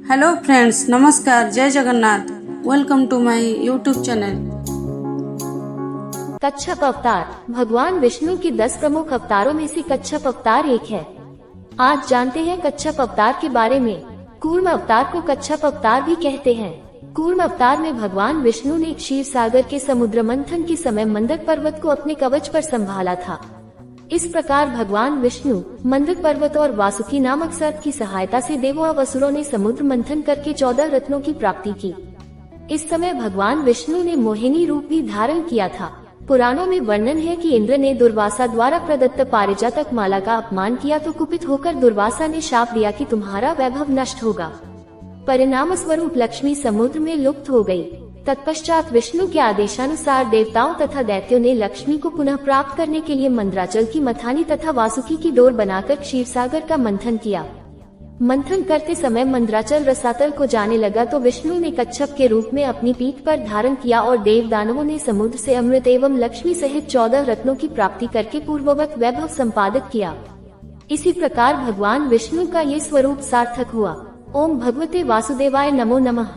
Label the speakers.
Speaker 1: Hello friends, नमस्कार, जय Jagannath. Welcome to my YouTube channel.
Speaker 2: कच्छप अवतार भगवान विष्णु के 10 प्रमुख अवतारों में से कच्छप अवतार एक है। आज जानते हैं कच्छप अवतार के बारे में। कूर्म अवतार को कच्छप अवतार भी कहते हैं। कूर्म अवतार में भगवान विष्णु ने क्षीर सागर के समुद्र मंथन के समय मंदक पर्वत को अपने कवच पर संभाला था। इस प्रकार भगवान विष्णु मंदक पर्वत और वासुकी नामक सर्प की सहायता से देवों और असुरों ने समुद्र मंथन करके 14 रत्नों की प्राप्ति की। इस समय भगवान विष्णु ने मोहिनी रूप भी धारण किया था। पुराणों में वर्णन है कि इंद्र ने दुर्वासा द्वारा प्रदत्त पारिजातक माला का अपमान किया तो कुपित होकर दुर्वासा ने शाप दिया कि तुम्हारा वैभव नष्ट होगा। परिणाम स्वरूप लक्ष्मी समुद्र में लुप्त हो गई। तत्पश्चात विष्णु के आदेशानुसार देवताओं तथा दैत्यों ने लक्ष्मी को पुनः प्राप्त करने के लिए मंद्राचल की मथानी तथा वासुकी की डोर बनाकर क्षीरसागर का मंथन किया। मंथन करते समय मंद्राचल रसातल को जाने लगा तो विष्णु ने कच्छप के रूप में अपनी पीठ पर धारण किया और देव दानवों ने समुद्र से अमृत एवं लक्ष्मी सहित 14 रत्नों की प्राप्ति करके पूर्ववत वैभव संपादित किया। इसी प्रकार भगवान विष्णु का ये स्वरूप सार्थक हुआ। ओम भगवते वासुदेवाय नमो नमः।